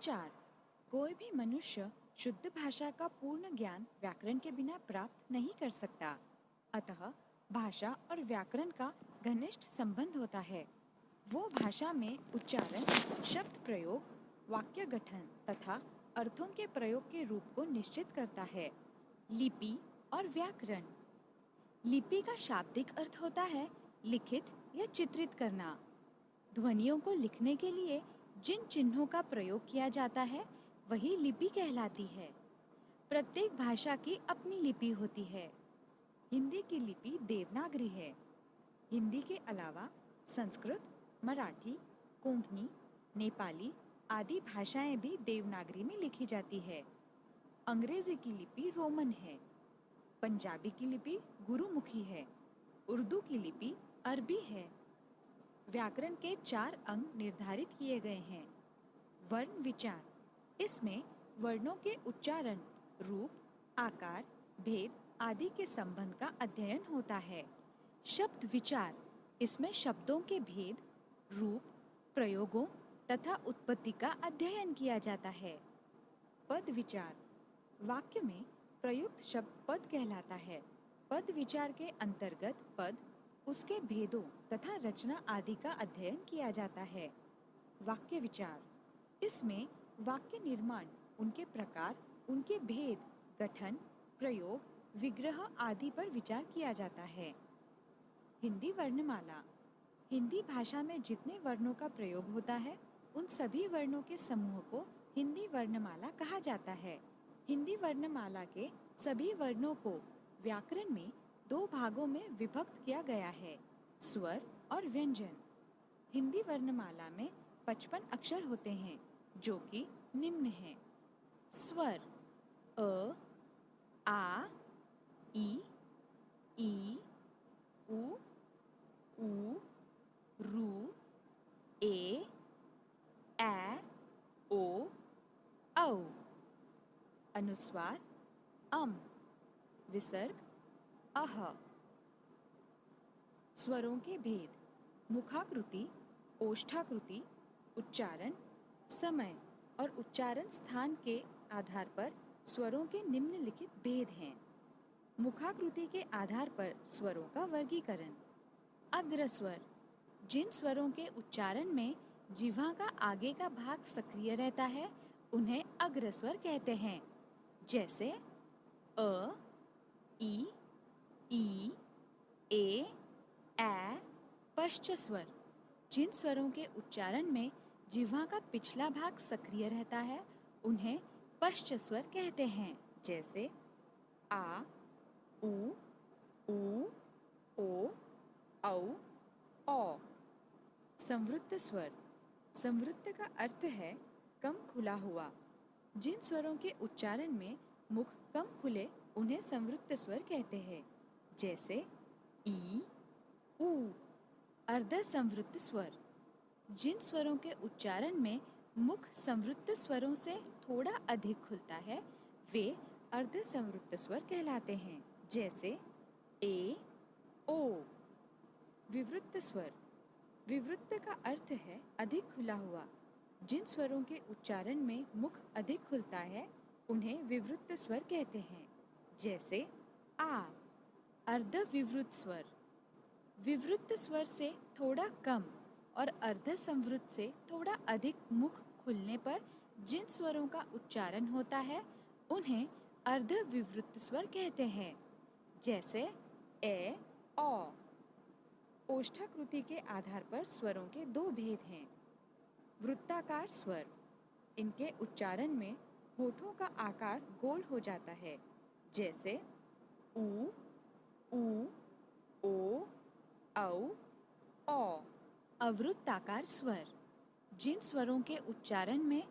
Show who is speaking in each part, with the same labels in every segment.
Speaker 1: विचार। कोई भी मनुष्य शुद्ध भाषा का पूर्ण ज्ञान व्याकरण के बिना प्राप्त नहीं कर सकता। अतः भाषा और व्याकरण का घनिष्ठ संबंध होता है। वो भाषा में उच्चारण, शब्द प्रयोग, वाक्य गठन तथा अर्थों के प्रयोग के रूप को निश्चित करता है। लिपि और व्याकरण। लिपि का शाब्दिक अर्थ होता है लिखित या चित्रित करना। ध्वनियों को लिखने के लिए जिन चिन्हों का प्रयोग किया जाता है वही लिपि कहलाती है। प्रत्येक भाषा की अपनी लिपि होती है। हिंदी की लिपि देवनागरी है। हिंदी के अलावा संस्कृत, मराठी, कोंकणी, नेपाली आदि भाषाएं भी देवनागरी में लिखी जाती है। अंग्रेजी की लिपि रोमन है। पंजाबी की लिपि गुरुमुखी है। उर्दू की लिपि अरबी है। व्याकरण के 4 अंग निर्धारित किए गए हैं। वर्ण विचार। इसमें वर्णों के उच्चारण, रूप, आकार, भेद आदि के संबंध का अध्ययन होता है। शब्द विचार। इसमें शब्दों के भेद, रूप, प्रयोगों तथा उत्पत्ति का अध्ययन किया जाता है। पद विचार। वाक्य में प्रयुक्त शब्द पद कहलाता है। पद विचार के अंतर्गत पद, उसके भेदों तथा रचना आदि का अध्ययन किया जाता है। वाक्य विचार। इसमें वाक्य निर्माण, उनके प्रकार, उनके भेद, गठन, प्रयोग, विग्रह आदि पर विचार किया जाता है। हिंदी वर्णमाला। हिंदी भाषा में जितने वर्णों का प्रयोग होता है उन सभी वर्णों के समूह को हिंदी वर्णमाला कहा जाता है। हिंदी वर्णमाला के सभी वर्णों को व्याकरण में 2 भागों में विभक्त किया गया है, स्वर और व्यंजन। हिंदी वर्णमाला में 55 अक्षर होते हैं जो कि निम्न हैं। स्वर: अ, आ, ई, उ, रू, ए, ओ, औ। अनुस्वार: अम। विसर्ग: अह। स्वरों के भेद: मुखाकृति, ओष्ठाकृति, उच्चारण, समय और उच्चारण स्थान के आधार पर स्वरों के निम्नलिखित भेद हैं। मुखाकृति के आधार पर स्वरों का वर्गीकरण। अग्रस्वर: जिन स्वरों के उच्चारण में जिह्वा का आगे का भाग सक्रिय रहता है उन्हें अग्रस्वर कहते हैं। जैसे अ, ई, ए, पश्च स्वर। जिन स्वरों के उच्चारण में जिह्वा का पिछला भाग सक्रिय रहता है उन्हें पश्च स्वर कहते हैं। जैसे आ, उ, ओ, औ, औ। संवृत्त स्वर। संवृत्त का अर्थ है कम खुला हुआ। जिन स्वरों के उच्चारण में मुख कम खुले उन्हें संवृत्त स्वर कहते हैं। जैसे ई, उ। अर्ध संवृत्त स्वर। जिन स्वरों के उच्चारण में मुख संवृत्त स्वरों से थोड़ा अधिक खुलता है वे अर्ध संवृत्त स्वर कहलाते हैं। जैसे ए, ओ। विवृत्त स्वर। विवृत्त का अर्थ है अधिक खुला हुआ। जिन स्वरों के उच्चारण में मुख अधिक खुलता है उन्हें विवृत्त स्वर कहते हैं। जैसे आ। अर्ध विवृत्त स्वर। विवृत्त स्वर से थोड़ा कम और अर्ध संवृत्त से थोड़ा अधिक मुख खुलने पर जिन स्वरों का उच्चारण होता है उन्हें अर्ध विवृत्त स्वर कहते हैं। जैसे ए, ओ। ओष्ठाकृति के आधार पर स्वरों के 2 भेद हैं। वृत्ताकार स्वर। इनके उच्चारण में होठों का आकार गोल हो जाता है। जैसे उ, ओ, औ। अवृत्ताकार स्वर। जिन स्वरों के उच्चारण में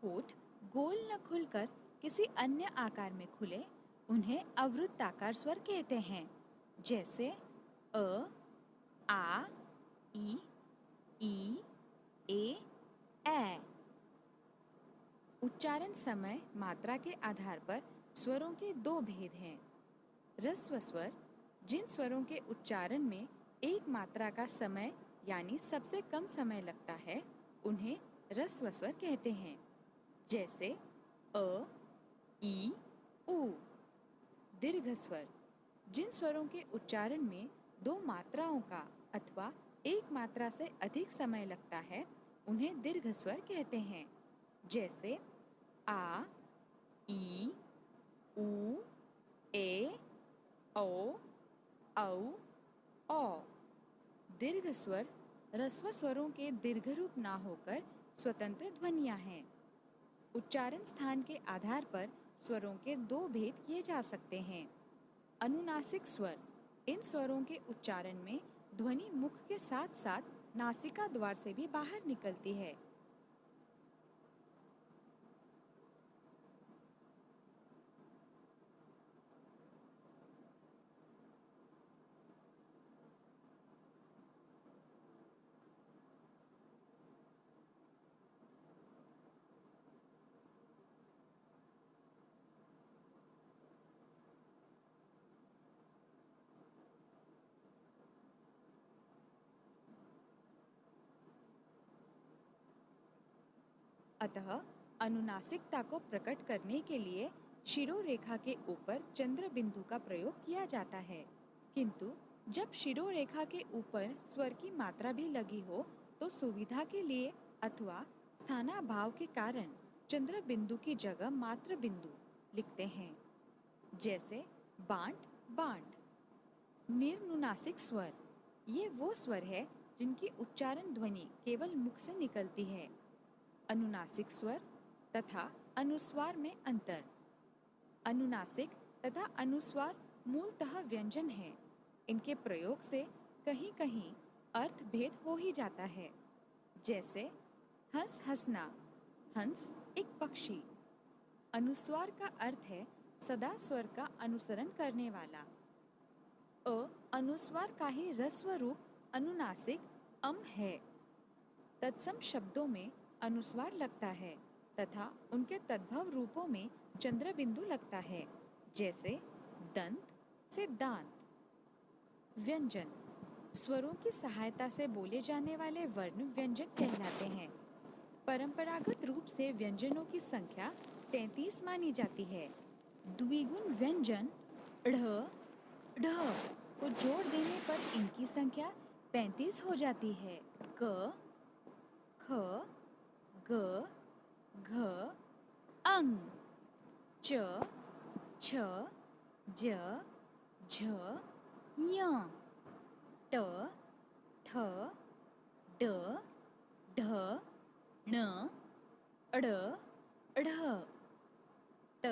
Speaker 1: होठ गोल न खुलकर किसी अन्य आकार में खुले उन्हें अवृत्ताकार स्वर कहते हैं। जैसे अ, आ, ई, ए। उच्चारण समय मात्रा के आधार पर स्वरों के 2 भेद हैं। ह्रस्व स्वर। जिन स्वरों के उच्चारण में एक मात्रा का समय यानी सबसे कम समय लगता है उन्हें ह्रस्व स्वर कहते हैं। जैसे अ, ई, उ। दीर्घ स्वर, जिन स्वरों के उच्चारण में दो मात्राओं का अथवा एक मात्रा से अधिक समय लगता है उन्हें दीर्घ स्वर कहते हैं। जैसे आ, ई, उ, ए, ओ, औ, औ। दीर्घ स्वर ह्रस्व स्वरों के दीर्घ रूप ना होकर स्वतंत्र ध्वनियां हैं। उच्चारण स्थान के आधार पर स्वरों के दो भेद किए जा सकते हैं। अनुनासिक स्वर, इन स्वरों के उच्चारण में ध्वनि मुख के साथ साथ नासिका द्वार से भी बाहर निकलती है। अतः अनुनासिकता को प्रकट करने के लिए शिरोरेखा के ऊपर चंद्र बिंदु का प्रयोग किया जाता है। किंतु जब शिरोरेखा के ऊपर स्वर की मात्रा भी लगी हो तो सुविधा के लिए अथवा स्थानाभाव के कारण चंद्र बिंदु की जगह मात्र बिंदु लिखते हैं। जैसे बांट, बांट। निर्नुनासिक स्वर, ये वो स्वर है जिनकी उच्चारण ध्वनि केवल मुख से निकलती है। अनुनासिक स्वर तथा अनुस्वार में अंतर। अनुनासिक तथा अनुस्वार मूलतः व्यंजन है। इनके प्रयोग से कहीं कहीं अर्थ भेद हो ही जाता है। जैसे हंस, हंसना। हंस एक पक्षी। अनुस्वार का अर्थ है सदा स्वर का अनुसरण करने वाला। अनुस्वार का ही ह्रस्व रूप अनुनासिक अम है। तत्सम शब्दों में अनुस्वार लगता है तथा उनके तद्भव रूपों में चंद्र बिंदु लगता है। जैसे दंत से दांत। व्यंजन, स्वरों की सहायता से बोले जाने वाले वर्ण व्यंजन कहलाते हैं। परंपरागत रूप से व्यंजनों की संख्या 33 मानी जाती है। द्विगुण व्यंजन ढ़, ढ को जोड़ देने पर इनकी संख्या 35 हो जाती है। क, ख, ग, घ, अंग। च, छ, ज, झ, ञ। ट, ठ, ड, ढ, ण, ड़, ढ़। त,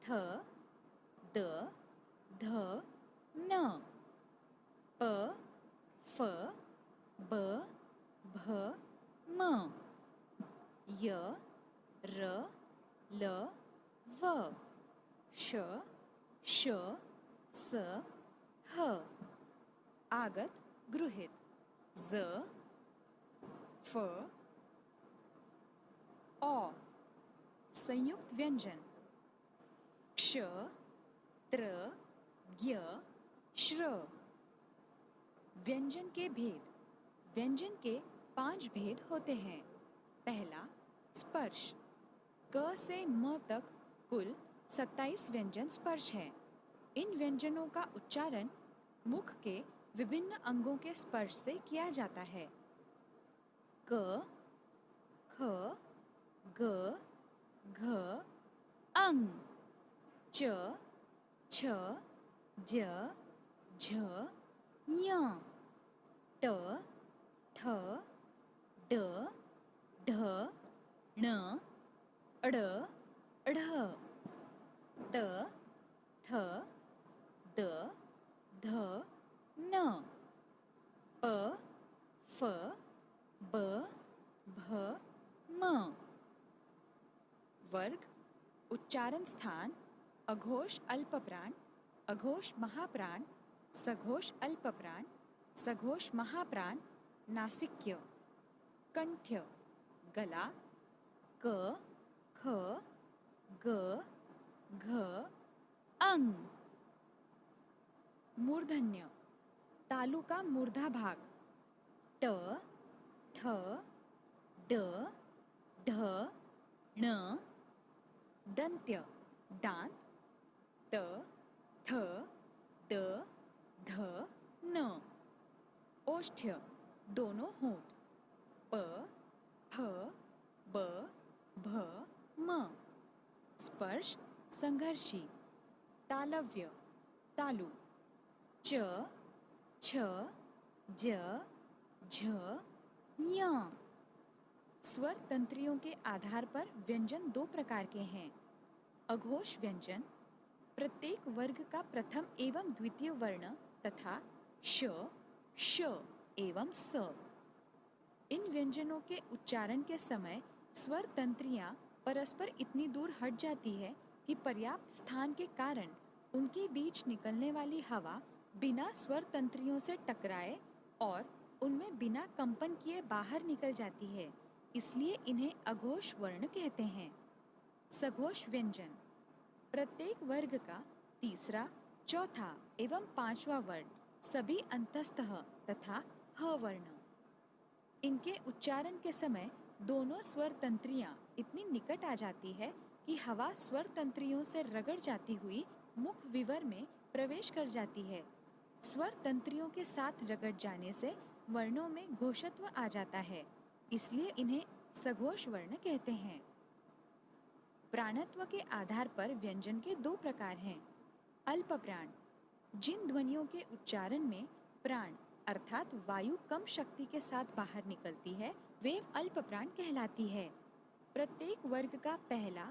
Speaker 1: थ, द, ध, न। प, फ, ब, भ, म। य, र, ल, व। श, श, स, ह। आगत, गृहीत। ज, फ, औ। संयुक्त व्यंजन क्ष, त्र, ज्ञ, श्र। व्यंजन के भेद, व्यंजन के 5 भेद होते हैं। पहला, स्पर्श। क से म तक कुल 27 व्यंजन स्पर्श हैं। इन व्यंजनों का उच्चारण मुख के विभिन्न अंगों के स्पर्श से किया जाता है। क, ख, ग, घ, अंग। च, छ, ज, झ, ञ। ट, ठ, ड, ढ, ण, ड़, ढ़। त, थ, द, ध, न। प, फ, ब, भ, म। वर्ग, उच्चारण स्थान, अघोष अल्प प्राण, अघोष महाप्राण, सघोष अल्प प्राण, सघोष महाप्राण, नासिक्य। कंठ्य, गला। क, ख, ग, घ, अंग। मूर्धन्य, तालु का मूर्धा भाग। ट, ठ, ड, ढ, ण, दंत्य दांत, त, थ, द, ध, न, ओष्ठ्य दोनों होंठ, प, फ, ब, भ, म, स्पर्श संघर्षी, तालव्य तालु, च, छ, ज, झ, ञ। स्वर तंत्रियों के आधार पर व्यंजन दो प्रकार के हैं। अघोष व्यंजन प्रत्येक वर्ग का प्रथम एवं द्वितीय वर्ण तथा श, श एवं स। इन व्यंजनों के उच्चारण के समय स्वर तंत्रियां परस्पर इतनी दूर हट जाती है कि पर्याप्त स्थान के कारण उनके बीच निकलने वाली हवा बिना स्वर तंत्रियों से टकराए और उनमें बिना कंपन किए बाहर निकल जाती है, इसलिए इन्हें अघोष वर्ण कहते हैं। सघोष व्यंजन प्रत्येक वर्ग का तीसरा, चौथा एवं पांचवा वर्ण सभी अंतस्थ तथा ह वर्ण। इनके उच्चारण के समय दोनों स्वर तंत्रियां इतनी निकट आ जाती है कि हवा स्वर तंत्रियों से रगड़ जाती हुई मुख विवर में प्रवेश कर जाती है। स्वर तंत्रियों के साथ रगड़ जाने से वर्णों में घोषत्व आ जाता है, इसलिए इन्हें सघोष वर्ण कहते हैं। प्राणत्व के आधार पर व्यंजन के दो प्रकार हैं। अल्प प्राण जिन ध्वनियों के उच्चारण में प्राण अर्थात वायु कम शक्ति के साथ बाहर निकलती है वे अल्प प्राण कहलाती है। प्रत्येक वर्ग का पहला,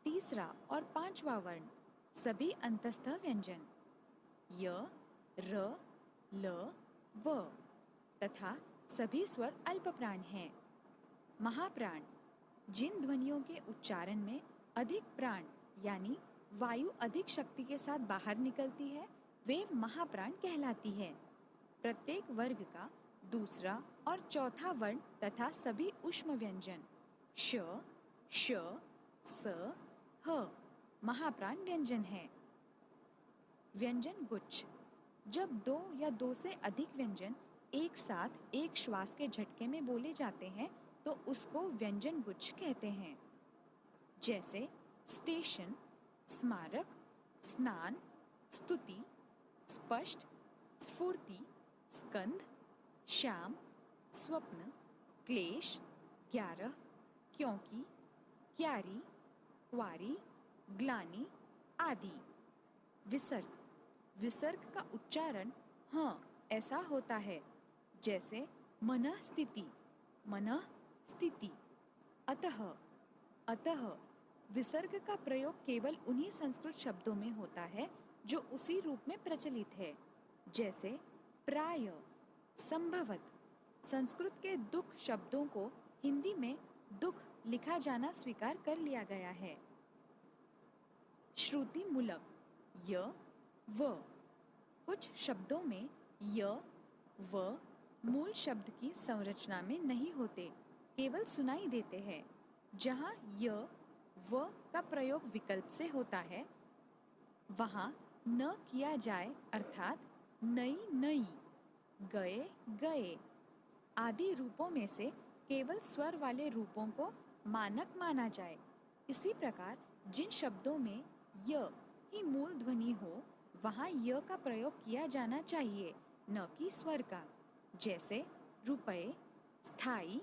Speaker 1: तीसरा और पांचवा वर्ण सभी अंतस्थ व्यंजन य, र, ल, व तथा सभी स्वर अल्प प्राण हैं। महाप्राण जिन ध्वनियों के उच्चारण में अधिक प्राण यानी वायु अधिक शक्ति के साथ बाहर निकलती है वे महाप्राण कहलाती है। प्रत्येक वर्ग का दूसरा और चौथा वर्ण तथा सभी ऊष्म व्यंजन श, श, स, ह महाप्राण व्यंजन है। व्यंजन गुच्छ जब दो या दो से अधिक व्यंजन एक साथ एक श्वास के झटके में बोले जाते हैं तो उसको व्यंजन गुच्छ कहते हैं। जैसे स्टेशन, स्मारक, स्नान, स्तुति, स्पष्ट, स्फूर्ति, स्कंध, श्याम, स्वप्न, क्लेश, 11, क्योंकि, क्यारी, क्वारी, ग्लानि आदि। विसर्ग विसर्ग का उच्चारण ह ऐसा होता है जैसे मनः स्थिति, मनः स्थिति। अतः, अतः विसर्ग का प्रयोग केवल उन्हीं संस्कृत शब्दों में होता है जो उसी रूप में प्रचलित है। जैसे प्राय, संभवत। संस्कृत के दुख शब्दों को हिंदी में दुख लिखा जाना स्वीकार कर लिया गया है। श्रुति मूलक य, व कुछ शब्दों में य, व मूल शब्द की संरचना में नहीं होते, केवल सुनाई देते हैं। जहाँ य, व का प्रयोग विकल्प से होता है वहाँ न किया जाए अर्थात नई नई, गए गए आदि रूपों में से केवल स्वर वाले रूपों को मानक माना जाए। इसी प्रकार जिन शब्दों में य ही मूल ध्वनि हो वहाँ य का प्रयोग किया जाना चाहिए, न कि स्वर का। जैसे रुपए, स्थाई।